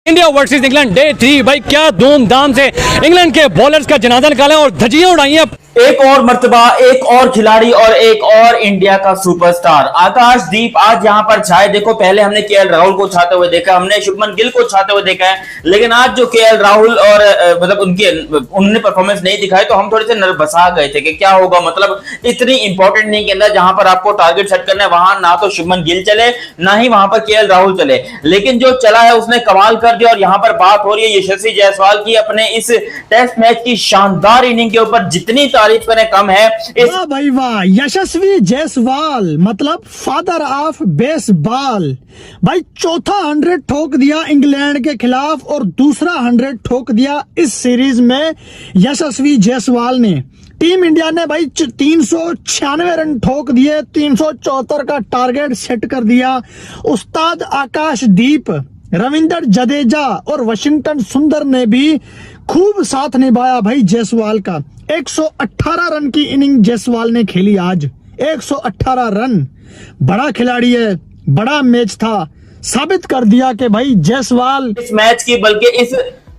India versus England day 3 भाई क्या धूमधाम से इंग्लैंड के बॉलर्स का जनाजा निकाला और धज्जियां उड़ाई हैं। एक और मर्तबा एक और खिलाड़ी और एक और इंडिया का सुपरस्टार आकाशदीप आज यहां पर छाए। देखो पहले हमने केएल राहुल को छाते हुए देखा, हमने शुभमन गिल को छाते हुए देखा है, लेकिन आज जो केएल राहुल और मतलब उन्होंने परफॉर्मेंस नहीं दिखाई तो हम थोड़े से नर्वसा गए थे कि क्या होगा। मतलब इतनी इंपॉर्टेंट नहीं के अंदर जहां पर आपको टारगेट सेट करना है वहां ना तो शुभमन गिल चले ना ही वहां पर केएल राहुल चले, लेकिन जो चला है उसने कमाल कर दिया। और यहां पर बात हो रही है यशस्वी जायसवाल की अपने इस टेस्ट मैच की शानदार इनिंग के ऊपर, जितनी तारीफ करें कम है। वाह भाई वाह, यशस्वी जायसवाल मतलब फादर ऑफ बेसबॉल। भाई चौथा 100 ठोक दिया इंग्लैंड के खिलाफ और दूसरा 100 ठोक दिया इस सीरीज में यशस्वी जायसवाल ने। टीम इंडिया ने भाई 396 रन ठोक दिए, 374 का टारगेट सेट कर दिया। उस्ताद आकाशदीप, रविंद्र जडेजा और वाशिंगटन सुंदर ने भी खूब साथ निभाया भाई जायसवाल का। 118 रन की इनिंग जायसवाल ने खेली आज, 118 रन। बड़ा खिलाड़ी है, बड़ा मैच था, साबित कर दिया कि भाई जायसवाल इस मैच की बल्कि इस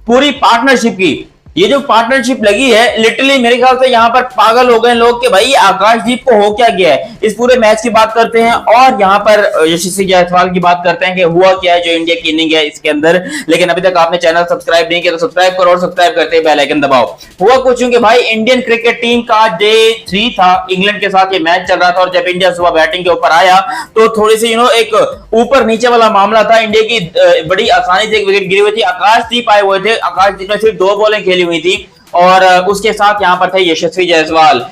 पूरी पार्टनरशिप की ये जो पार्टनरशिप लगी है, लिटरली मेरे ख्याल से यहाँ पर पागल हो गए लोग कि भाई आकाशदीप को हो क्या गया है। इस पूरे मैच की बात करते हैं और यहाँ पर यशस्वी जायसवाल की बात करते हैं कि हुआ क्या है जो इंडिया की इनिंग है इसके अंदर। लेकिन अभी तक आपने चैनल सब्सक्राइब नहीं किया तो सब्सक्राइब करो और सब्सक्राइब करते बेल आइकन दबाओ। हुआ कुछ कि भाई इंडियन क्रिकेट टीम का डे 3 था, इंग्लैंड के साथ ये मैच चल रहा था और जब इंडिया सुबह बैटिंग के ऊपर आया तो थोड़ी सी एक ऊपर नीचे वाला मामला था। इंडिया की बड़ी आसानी से एक विकेट गिरी हुई थी, आकाशदीप आए हुए थे, आकाशदीप ने सिर्फ 2 बॉलें खेली हुई थी और उसके साथ यहां पर थे यशस्वी जायसवाल।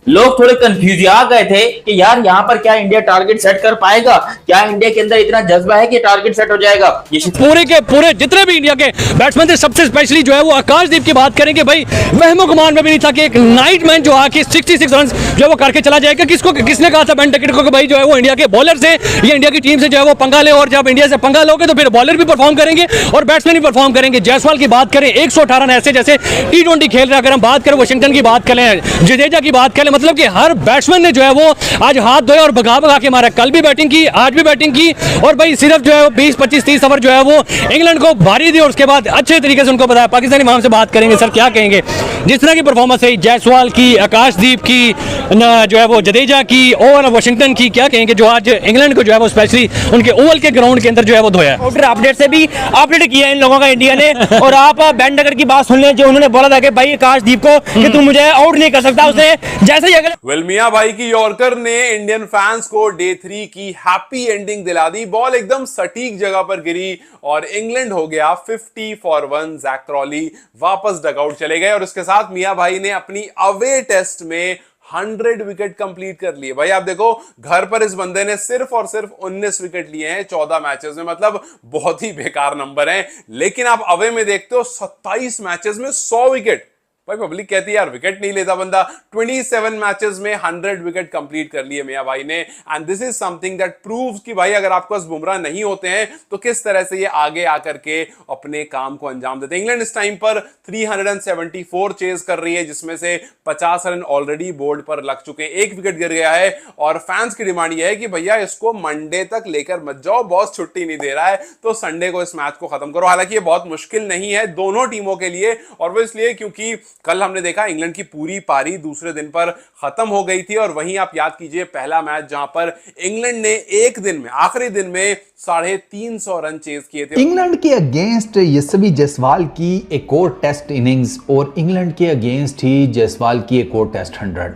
लोग थोड़े कंफ्यूज आ गए थे कि यार यहां पर क्या इंडिया टारगेट सेट कर पाएगा, क्या इंडिया के अंदर इतना जज्बा है कि टारगेट सेट हो जाएगा। पूरे के पूरे जितने भी इंडिया के बैट्समैन थे, सबसे स्पेशली जो है वो आकाशदीप की बात करेंगे। भाई वहमो गुमान में भी नहीं था कि एक नाइट मैन जो आके 66 रन जो है वो करके चला जाएगा। किसने कहा था बेन टिकट को कि भाई जो है वो इंडिया के बॉलर से या इंडिया की टीम से जो है वो पंगा ले, और जब इंडिया से पंगा लोगे तो फिर बॉलर भी परफॉर्म करेंगे और बैट्समैन भी परफॉर्म करेंगे। जायसवाल की बात करें 118 रन ऐसे जैसे T20 खेल रहे। अगर हम बात करें वाशिंगटन की बात करें, जडेजा की बात करें, मतलब कि हर बैट्समैन ने जो है वो आज हाथ धोए और भगा के मारा। कल भी बैटिंग की, आज भी बैटिंग की और भाई सिर्फ जो है 20 25 30 ओवर जो है वो इंग्लैंड को भारी दी और उसके बाद अच्छे तरीके से उनको बताया। पाकिस्तानी माम से बात करेंगे, सर क्या कहेंगे जिस तरह की परफॉर्मेंस है जायसवाल की, आकाशदीप की, जो है वो जडेजा की और वाशिंगटन की, क्या कहेंगे जो आज इंग्लैंड को जो है वो स्पेशली उनके ओवल के ग्राउंड के अंदर जो है वो धोया। अपडेट से भी अपडेट किया इन लोगों का इंडिया ने। और आप बेन टिकट की बात सुन लें जो उन्होंने बोला था कि भाई आकाशदीप को कि तू मुझे आउट नहीं कर सकता, उसने जैसे ही अगले मियां भाई की यॉर्कर ने इंडियन फैंस को डे 3 की हैप्पी एंडिंग दिला दी। बॉल एकदम सटीक जगह पर गिरी और इंग्लैंड हो गया 50 फॉर 1। जैक क्रॉली वापस डगआउट चले गए और उसके साथ मियां भाई ने अपनी अवे टेस्ट में 100 विकेट कंप्लीट कर लिए। भाई आप देखो घर पर इस बंदे ने सिर्फ और सिर्फ 19 विकेट लिए हैं 14 मैचेस में, मतलब बहुत ही बेकार नंबर है। लेकिन आप अवे में देखते हो 27 मैचेस में 100 विकेट। भाई पब्लिक कहती है यार विकेट नहीं लेता बंदा। 27 मैचेस में 100 विकेट कंप्लीट कर लिए मियां भाई ने। And this is something that proves कि भाई अगर आपके पास बुमराह नहीं होते हैं तो किस तरह से ये आगे आकर के अपने काम को अंजाम देते हैं। इंग्लैंड इस टाइम पर 374 चेज कर रही है, जिसमें से 50 रन ऑलरेडी बोर्ड पर लग चुके हैं, 1 विकेट गिर गया है और फैंस की डिमांड यह है कि भैया इसको मंडे तक लेकर मत जाओ, बॉस छुट्टी नहीं दे रहा है तो संडे को इस मैच को खत्म करो। हालांकि ये बहुत मुश्किल नहीं है दोनों टीमों के लिए, और वो इसलिए क्योंकि कल हमने देखा इंग्लैंड की पूरी पारी दूसरे दिन पर खत्म हो गई थी। और वहीं आप याद कीजिए पहला मैच जहां पर इंग्लैंड ने एक दिन में आखिरी दिन में 350 रन चेज किए थे। इंग्लैंड के अगेंस्ट यशस्वी जायसवाल की एक और टेस्ट इनिंग्स और इंग्लैंड के अगेंस्ट ही जायसवाल की एक और test 100।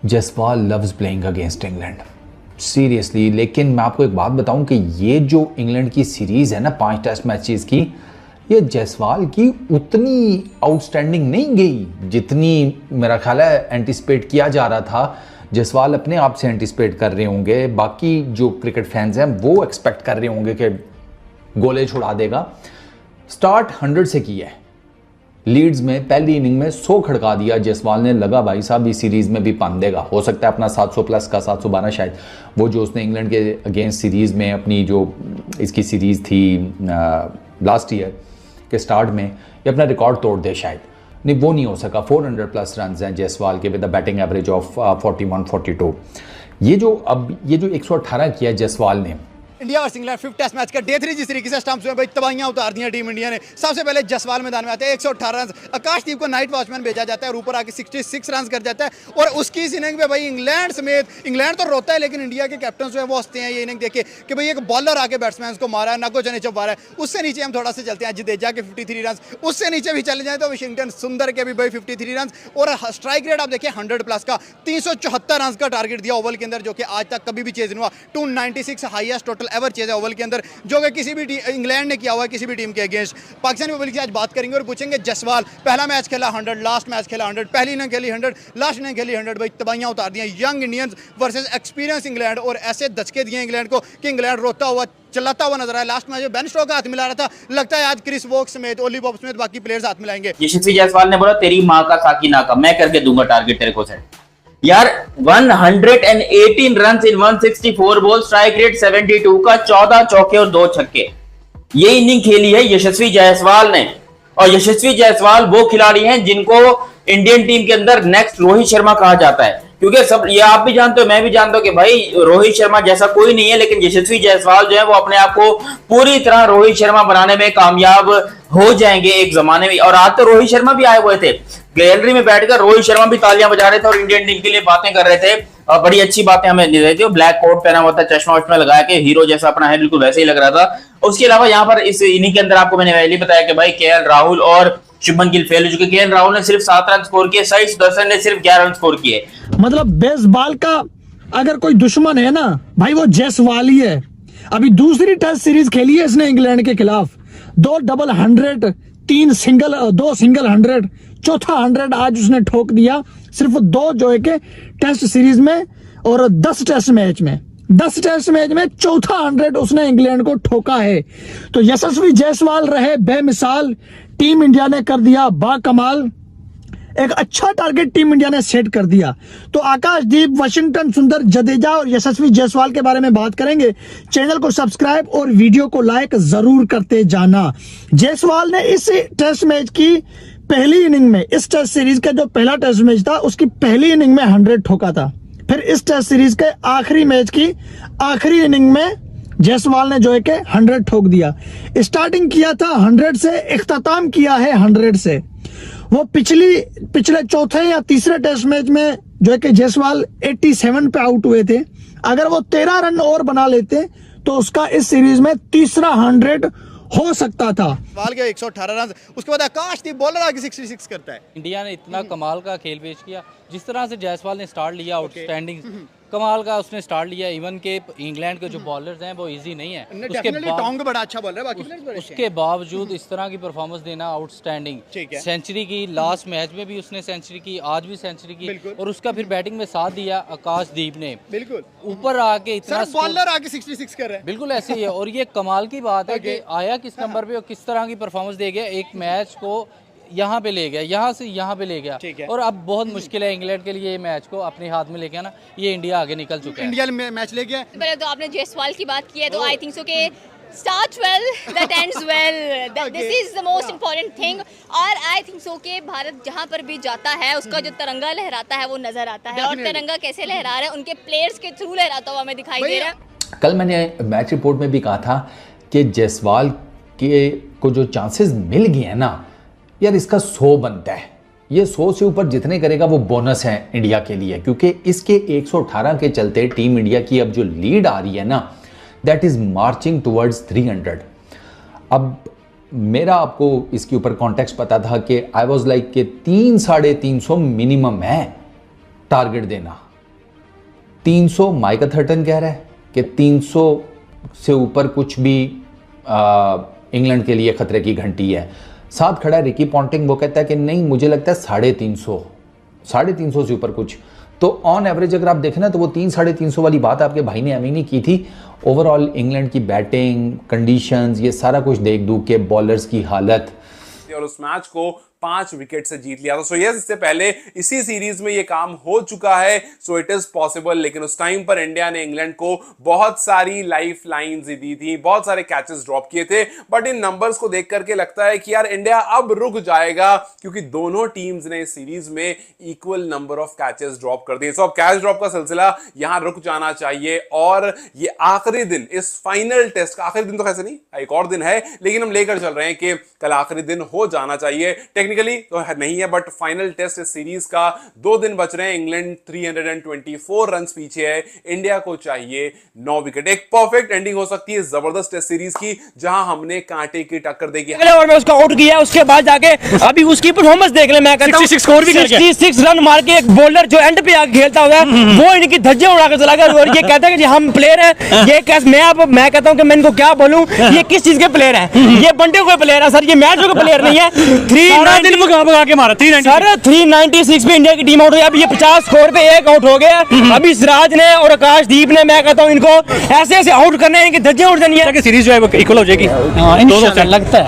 Jaiswal loves playing against England seriously. लेकिन मैं आपको एक बात बताऊं कि ये जो इंग्लैंड की सीरीज है ना 5 टेस्ट मैचेस की, ये जायसवाल की उतनी आउटस्टैंडिंग नहीं गई जितनी मेरा ख्याल है एंटिसिपेट किया जा रहा था। जायसवाल अपने आप से एंटिसिपेट कर रहे होंगे, बाकी जो क्रिकेट फैंस हैं वो एक्सपेक्ट कर रहे होंगे कि गोले छुड़ा देगा। स्टार्ट 100 से किया है, लीड्स में पहली इनिंग में 100 खड़का दिया जायसवाल ने। लगा भाई साहब इस सीरीज में भी पान देगा, हो सकता है अपना 700 प्लस का 712 शायद वो जो उसने इंग्लैंड के अगेंस्ट सीरीज में अपनी जो इसकी सीरीज थी लास्ट ईयर के स्टार्ट में ये अपना रिकॉर्ड तोड़ दे शायद। नहीं वो नहीं हो सका। 400 प्लस रन हैं जायसवाल के with the batting average of 41-42। ये जो 118 किया जायसवाल ने, India versus England 5th test match का डे 3 जिस तरीके से स्टंप्स में भाई तबाहियां उतार दी टीम इंडिया ने। सबसे पहले जसवाल मैदान में आते हैं, 118 रन, आकाशदीप को नाइट वॉचमैन भेजा जाता है और ऊपर आके 66 रन कर जाता है। और उसकी इस इनिंग में भाई इंग्लैंड समेत, इंग्लैंड तो रोता है लेकिन इंडिया के कैप्टन जो है वो हंसते हैं ये इनिंग देख के कि भाई एक बॉलर आके बैट्समैन को मारा है, नगो चने चौक मारा है। उससे नीचे हम थोड़ा सा चलते हैं, जडेजा के 53 रन, उससे नीचे भी चले जाए तो वाशिंगटन सुंदर के भी भाई 53 रन और स्ट्राइक रेट आप देखिए 100 प्लस का, 374 रन का टारगेट दिया ओवल के अंदर, जो कि आज तक कभी भी चेज नहीं हुआ। 296 हाईएस्ट टोटल एवर चेज है ओवल के अंदर, जो कि किसी भी इंग्लैंड ने किया हुआ है किसी भी टीम के अगेंस्ट। पाकिस्तानी पब्लिक से आज बात करेंगे और पूछेंगे जसवाल पहला मैच खेला 100, लास्ट मैच खेला 100, पहली इनिंग खेली 100, लास्ट इनिंग खेली 100, भाई तबाहियां उतार दी young Indians versus experience England, और ऐसे धचके दिए इंग्लैंड को कि इंग्लैंड रोता हुआ चलाता हुआ नजर आया। लास्ट मैच में बेन स्टोक्स का हाथ मिला रहा था, लगता है आज क्रिस वोक्स समेत, ओली पॉप समेत बाकी प्लेयर्स हाथ मिलाएंगे। यशस्वी जायसवाल ने बोला तेरी माँ का साकी ना का, मैं करके दूंगा टारगेट तेरे को सेट। यार 118 run in 164 ball, strike rate 72 का, 14 चौके और 2 छक्के, ये इनिंग खेली है यशस्वी जायसवाल ने। और यशस्वी जायसवाल वो खिलाड़ी हैं जिनको इंडियन टीम के अंदर नेक्स्ट रोहित शर्मा कहा जाता है, क्योंकि सब ये आप भी जानते हो मैं भी जानता हूं कि भाई रोहित शर्मा जैसा कोई नहीं है, लेकिन यशस्वी जायसवाल जो है वो अपने आप को पूरी तरह रोहित शर्मा बनाने में कामयाब हो जाएंगे एक जमाने में। और आज तो रोहित शर्मा भी आए हुए थे, गैलरी में बैठकर रोहित शर्मा भी तालियां बजा रहे थे और इंडियन टीम के लिए बातें कर रहे थे, और बड़ी अच्छी बातें हमें दे रहे थे। ब्लैक कोट पहना हुआ था, चश्मा वश्मा लगाया के हीरो जैसा अपना है, बिल्कुल वैसे ही लग रहा था। उसके अलावा यहाँ पर इस इनिंग के अंदर आपको मैंने पहले बताया कि भाई केएल राहुल और शुभमन गिल फेल हो चुके। केएल राहुल ने सिर्फ 7 रन स्कोर किए, सईद सुदर्शन ने सिर्फ 11 रन स्कोर किए। मतलब बेसबॉल का अगर कोई दुश्मन है ना भाई वो जायसवाल ही है। अभी दूसरी टेस्ट सीरीज खेली है इसने इंग्लैंड के खिलाफ, 2 डबल 100, 2 सिंगल 100, चौथा 100 आज उसने ठोक दिया सिर्फ 2 जो है कि टेस्ट सीरीज में, और 10 टेस्ट मैच में चौथा 100 उसने इंग्लैंड को ठोका है। तो यशस्वी जायसवाल रहे बेमिसाल, टीम इंडिया ने कर दिया बाकमाल, एक अच्छा टारगेट टीम इंडिया ने सेट कर दिया। तो आकाशदीप, वाशिंगटन सुंदर, जडेजा और यशस्वी जायसवाल के बारे में बात करेंगे। चैनल को सब्सक्राइब और वीडियो को लाइक जरूर करते जाना। जायसवाल ने इस टेस्ट मैच की पहली इनिंग में, इस टेस्ट सीरीज का जो पहला टेस्ट मैच था उसकी पहली इनिंग में 100 ठोका था। फिर इस टेस्ट सीरीज के आखिरी मैच की आखिरी इनिंग में जायसवाल ने जो है कि 100 ठोक दिया। स्टार्टिंग किया था 100 से, इख्तिताम किया है 100 से। वो पिछले चौथे या तीसरे टेस्ट मैच में जो है कि जायसवाल 87 पे आउट हुए थे। अगर वो 13 रन और बना लेते तो उसका इस सीरीज में तीसरा 100 हो सकता था। बाल के 118 रन, उसके बाद आकाशदीप बॉलर आके 66 करता है। इंडिया ने इतना कमाल का खेल पेश किया, जिस तरह से जायसवाल ने स्टार्ट लिया, आउटस्टैंडिंग कमाल का उसने स्टार्ट लिया। इवन के इंग्लैंड के जो बॉलर्स हैं वो इजी नहीं है, टोंग बड़ा अच्छा बॉलर है, बाकी उसके बावजूद इस तरह की परफॉर्मेंस देना आउटस्टैंडिंग। सेंचुरी की, लास्ट मैच में भी उसने सेंचुरी की, आज भी सेंचुरी की, और उसका फिर बैटिंग में साथ दिया आकाशदीप ने। बिल्कुल ऊपर आके इतना बॉलर आके 66 कर रहा है, बिल्कुल ऐसे ही है। और ये कमाल की बात है कि आया किस नंबर पे और किस तरह की परफॉर्मेंस दे गया, एक मैच को यहाँ पे ले गया, यहाँ से यहाँ पे ले गया। और अब बहुत मुश्किल है इंग्लैंड के लिए ये मैच को अपने हाथ में लेके आना। ये इंडिया आगे निकल चुका है, इंडिया में मैच ले गया। पहले तो आपने जायसवाल की बात की है, तो आई थिंक सो के starts well that ends well, this is the most important thing। और आई थिंक सो के भारत जहाँ पर भी जाता है उसका जो तिरंगा लहराता है वो नजर आता है, और तिरंगा कैसे लहरा रहा है उनके प्लेयर्स के थ्रू लहराता हुआ हमें दिखाई दे रहा है। कल मैंने मैच रिपोर्ट में भी कहा था कि जायसवाल के को जो चांसेस मिल गए हैं ना यार, इसका 100 बनता है। ये 100 से ऊपर जितने करेगा वो बोनस है इंडिया के लिए, क्योंकि इसके 118 के चलते टीम इंडिया की अब जो लीड आ रही है ना, दैट इज मार्चिंग टुवर्ड्स 300। अब मेरा आपको इसके ऊपर कॉन्टेक्स्ट पता था कि आई वाज लाइक कि 300-350 मिनिमम है टारगेट देना। 300 माइक अथर्टन कह रहा है कि 300 से ऊपर कुछ भी इंग्लैंड के लिए खतरे की घंटी है। साथ खड़ा है रिकी पॉन्टिंग, वो कहता है कि नहीं मुझे लगता है 350 से ऊपर कुछ। तो ऑन एवरेज अगर आप देखें ना तो वो 300-350 वाली बात आपके भाई ने अमीनी की थी। ओवरऑल इंग्लैंड की बैटिंग कंडीशंस, ये सारा कुछ देख दूख के बॉलर्स की हालत, और उस मैच को 5 विकेट से जीत लिया था। सो यस, इससे पहले इसी सीरीज में ये काम हो चुका है, सो इट इज पॉसिबल। लेकिन उस टाइम पर इंडिया ने इंग्लैंड को बहुत सारी लाइफ लाइन्स दी थी, बहुत सारे कैचेस ड्रॉप किए थे, बट इन नंबर्स को देख करके लगता है कि यार इंडिया अब रुक जाएगा, क्योंकि दोनों टीम्स ने इस सीरीज में equal number of catches drop कर दिए। सो अब कैच ड्रॉप का सिलसिला यहां रुक जाना चाहिए और ये आखिरी दिन, इस फाइनल टेस्ट का आखिरी दिन तो कैसे नहीं, एक और दिन है, लेकिन हम लेकर चल रहे हैं कि कल आखिरी दिन हो जाना चाहिए। टेक्निकली तो नहीं है, बट फाइनल टेस्ट इस सीरीज का 2 दिन बच रहे हैं। इंग्लैंड 324 रन पीछे है, इंडिया को चाहिए 9 विकेट। एक परफेक्ट एंडिंग हो सकती है जबरदस्त टेस्ट सीरीज की, जहां हमने कांटे की टक्कर देगी। पहले ओवर में उसको आउट किया, उसके बाद जाके अभी उसकी परफॉर्मेंस देख ले। मैं कहता हूं 66 स्कोर भी कर गया। 66 रन मार के एक बॉलर जो एंड पे आके खेलता हुआ वो इनकी धज्जे उड़ा के चला गया और ये कहता है कि हम प्लेयर हैं। ये कैसे मैं कहता हूं कि मैं इनको क्या बोलूं, ये किस चीज के प्लेयर हैं? ये बंटे के प्लेयर है सर, ये मैच के प्लेयर नहीं है। 396 पे इंडिया की टीम आउट हुई। अब ये 50 स्कोर पे एक आउट हो गया। अभी सिराज ने और आकाशदीप ने, मैं कहता हूं इनको ऐसे ऐसे आउट करने हैं कि धज्जे उड़ जानी है। सीरीज जो है वो इक्वल हो जाएगी। इंशाल्लाह लगता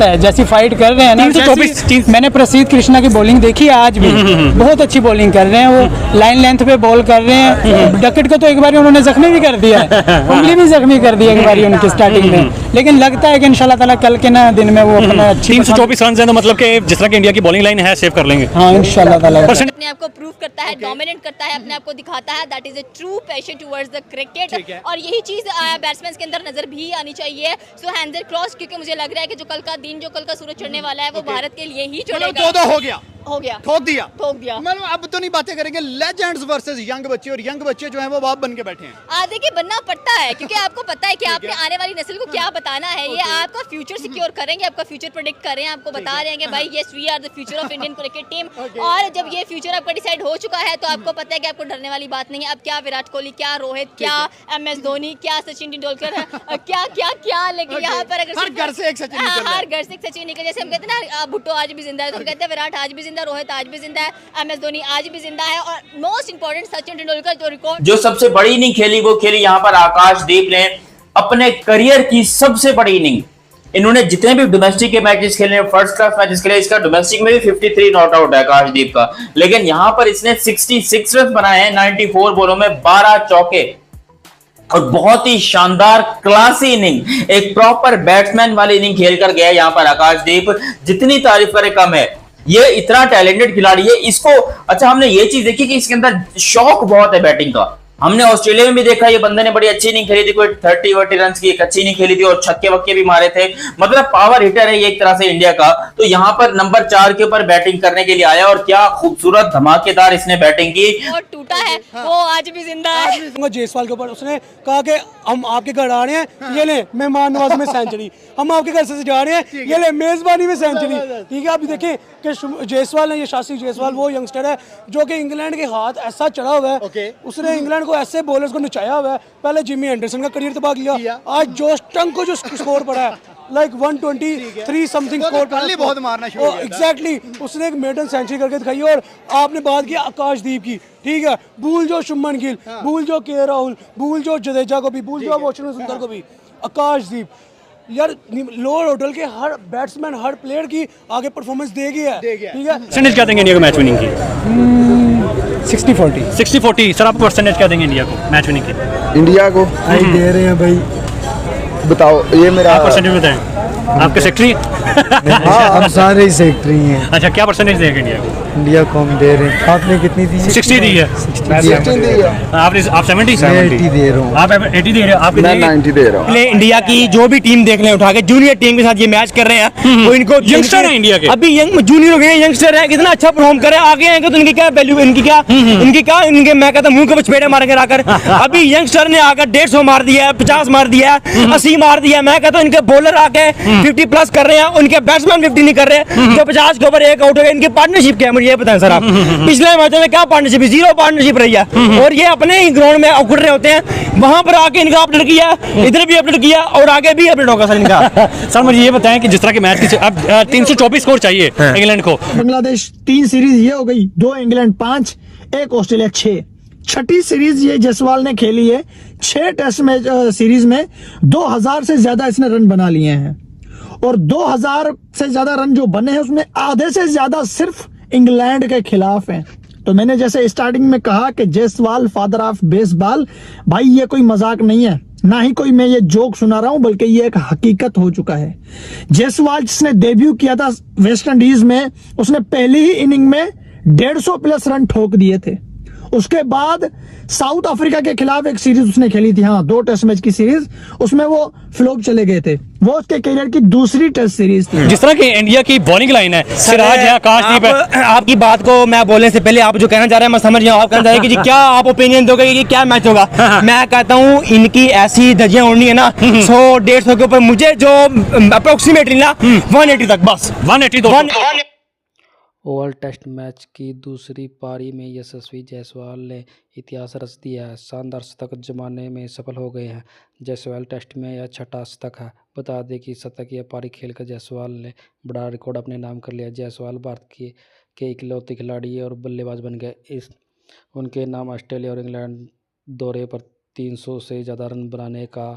है जैसी फाइट कर रहे हैं ना। 324 मैंने प्रसिद्ध कृष्णा की बॉलिंग देखी है आज भी, बहुत अच्छी बॉलिंग कर रहे हैं वो, लाइन लेंथ पे बॉल कर रहे हैं। डकेट को तो एक बार उन्होंने जख्मी भी कर दिया है, उंगली भी जख्मी कर दी एक बार उनकी स्टार्टिंग में, लेकिन लगता है कि इंशाल्लाह ताला कल के ना दिन में वो अपना अच्छी 324 रन है, तो मतलब कि जिस तरह की इंडिया की बॉलिंग लाइन है सेव कर लेंगे। हाँ इंशाल्लाह ताला। अपने आप को प्रूव करता है, डोमिनेट करता है, अपने आप को दिखाता है। That is a true passion towards the cricket, और यही चीज बैट्समैन के अंदर नजर भी आनी चाहिए। सो हैंड्स आर क्रॉस, क्योंकि मुझे लग रहा है कि जो कल का दिन, जो कल का सूरज चढ़ने वाला है, वो भारत के लिए ही चढ़ेगा। दो हो गया, ठोक दिया। मतलब अब तो नहीं बातें करेंगे लेजेंड्स वर्सेस यंग बच्चे, और यंग बच्चे जो हैं वो बाप बन के बैठे हैं। देखिए बनना पड़ता है, क्योंकि आपको पता है कि आपने आने वाली नस्ल को क्या बताना है। ये आपका फ्यूचर सिक्योर करेंगे, आपका फ्यूचर प्रेडिक्ट कर रहे हैं, आपको बता रहे हैं कि भाई yes we are the future of Indian cricket team. और जब ये फ्यूचर आपका डिसाइड हो चुका है, तो आपको पता है कि आपको डरने वाली बात नहीं है। अब क्या विराट कोहली, क्या रोहित, क्या MS धोनी, क्या सचिन तेंदुलकर, क्या क्या क्या, लेकिन यहाँ पर अगर हर घर से एक सचिन निकल रहा है। हर घर से एक सचिन निकल, जैसे हम कहते हैं ना भुट्टो आज भी जिंदा है, तो हम कहते हैं विराट आज भी जिंदा, रोहित आज भी जिंदा है, MS धोनी आज भी जिंदा है, और मोस्ट इंपोर्टेंट सचिन तेंदुलकर जो रिकॉर्ड, जो सबसे बड़ी इनिंग खेली वो खेली यहाँ पर आकाशदीप ने, अपने करियर की सबसे बड़ी इनिंग। इन्होंने जितने भी डोमेस्टिक के मैचेस खेले, फर्स्ट क्लास मैचेस खेले, इसका डोमेस्टिक में भी 53 नॉट आउट है आकाशदीप का, लेकिन यहाँ पर इसने 66 रन बनाए हैं 94 बॉलों में, 12 चौके, और बहुत ही शानदार क्लासी इनिंग, एक प्रॉपर बैट्समैन वाली इनिंग खेलकर गया यहाँ पर आकाशदीप। जितनी तारीफ करे कम है, ये इतना टैलेंटेड खिलाड़ी है। इसको अच्छा, हमने ये चीज देखी कि इसके अंदर शौक बहुत है बैटिंग का। हमने ऑस्ट्रेलिया में भी देखा, ये बंदे ने बड़ी अच्छी इनिंग खेली थी, कोई 30-40 रन की एक अच्छी इनिंग खेली थी, और छक्के वक्के भी मारे थे। मतलब पावर हिटर है ये एक तरह से इंडिया का। तो यहाँ पर नंबर 4 के ऊपर बैटिंग करने के लिए आया, और क्या खूबसूरत धमाकेदार इसने बैटिंग की। और टूटा है वो आज भी जिंदा है। जयसवाल के ऊपर उसने कहा कि हम आपके घर आ रहे हैं, ये ले मेहमान नवाजी में सेंचुरी, हम आपके घर से जा रहे हैं, ये ले मेजबानी में सेंचुरी। ठीक है, अभी देखिए कि जयसवाल है, ये शास्त्री जयसवाल वो यंगस्टर है जो कि इंग्लैंड के हाथ ऐसा चढ़ा हुआ है, उसने इंग्लैंड को ऐसे बॉलर्स को नचाया हुआ है। पहले जिमी एंडरसन का करियर तबाह किया, आज जोश टंग को जो स्कोर पड़ा है लाइक 123 समथिंग स्कोर पहले बहुत मारना शुरू किया। एग्जैक्टली, उसने एक मेडन सेंचुरी करके दिखाई। और आपने बात की आकाशदीप की, ठीक है, भूल जो शुभमन गिल, भूल जो के राहुल, भूल जो जडेजा को भी, भूल जो वॉशिंगटन सुंदर को भी, आकाशदीप यार लोअर होटल के हर बैट्समैन, हर प्लेयर की आगे परफॉर्मेंस दे गया है। ठीक है, परसेंटेज क्या देंगे इंडिया को मैच विनिंग की? 60-40। 60-40। सर आप परसेंटेज क्या देंगे इंडिया को मैच विनिंग की? इंडिया को दे रहे हैं भाई, बताओ ये मेरा परसेंटेज बताएं। आपके सेक्रेटरी? हाँ हम सारे ही सेक्रेटरी हैं। अच्छा, क्या परसेंटेज देंगे इंडिया को? इंडिया को हम दे रहे हैं। आपने कितनी दी? 60 दी है। 60 दी है। आप 70? 80 दे रहा हूँ। आप 80 दे रहे हो? आप मैं 90 दे रहा हूँ। इंडिया की जो भी टीम देख लें उठा के, जूनियर टीम के साथ ये मैच कर रहे हैं, वो इनको यंगस्टर है इंडिया के, अभी यंग जूनियर हो गए, यंगस्टर है, कितना अच्छा परफॉर्म करे, आगे आएंगे तो इनकी क्या वैल्यू, इनके मैं कहता हूँ मुंह के चपेड़े मारेंगे आकर। अभी यंगस्टर ने आकर 150 मार दिया है, 50 मार दिया है, 80 मार दिया है। मैं कहता हूँ इनके बॉलर आके 50+ कर रहे हैं, उनके बैट्समैन 50 नहीं कर रहे, जो 50 के ऊपर एक आउट हो गए। इनकी पार्टनरशिप क्या है मुझे ये बताएं सर आप। पिछले मैच में क्या पार्टनरशिप, 0 पार्टनरशिप रही है, और ये अपने ही ग्राउंड में उखड़ रहे होते हैं, वहां पर आके इनका अपडेट किया, इधर भी अपडेट किया, और आगे भी अपडेट होगा सर इनका। सर मुझे ये बताएं कि जिस तरह के मैच की अब 324 स्कोर चाहिए इंग्लैंड को। बांग्लादेश 3 सीरीज ये हो गई, 2 इंग्लैंड 5, 1 ऑस्ट्रेलिया 6। छठी सीरीज ये जयसवाल ने खेली है, 6 टेस्ट मैच सीरीज में 2000 से ज्यादा इसने रन बना लिए हैं। और 2000 से ज्यादा रन जो बने हैं उसमें आधे से ज्यादा सिर्फ इंग्लैंड के खिलाफ हैं। तो मैंने जैसे स्टार्टिंग में कहा कि जायसवाल फादर ऑफ बेसबॉल, भाई ये कोई मजाक नहीं है, ना ही कोई मैं ये जोक सुना रहा हूं, बल्कि ये एक हकीकत हो चुका है। जायसवाल जिसने डेब्यू किया था वेस्ट इंडीज में, उसने पहली ही इनिंग में 150 प्लस रन ठोक दिए थे। उसके बाद साउथ अफ्रीका के खिलाफ एक सीरीज उसने खेली थी, हाँ 2 टेस्ट मैच की सीरीज, उसमें वो फ्लॉप चले गए थे। वो उसके करियर की दूसरी टेस्ट सीरीज थी। जिस तरह की इंडिया की बॉलिंग लाइन है, सिराज है, आकाशदीप है। आपकी बात को मैं बोलने से पहले आप जो कहना चाह रहे हैं मैं समझ गया। आप कहना चाह रहे हैं कि जी क्या आप ओपिनियन दोगे कि क्या मैच होगा। मैं कहता हूँ इनकी ऐसी धज्जियां उड़नी है ना 100-150 के ऊपर, मुझे जो अप्रोक्सीमेटली ना 180 तक, बस 180 ओवल टेस्ट मैच की दूसरी पारी में यशस्वी जायसवाल ने इतिहास रच दिया है। शानदार शतक जमाने में सफल हो गए हैं। जायसवाल टेस्ट में यह 6ठा शतक है। बता दें कि शतकीय पारी खेलकर जायसवाल ने बड़ा रिकॉर्ड अपने नाम कर लिया। जायसवाल भारत के इकलौते खिलाड़ी और बल्लेबाज बन गए। उनके नाम ऑस्ट्रेलिया और इंग्लैंड दौरे पर 300 से ज़्यादा रन बनाने का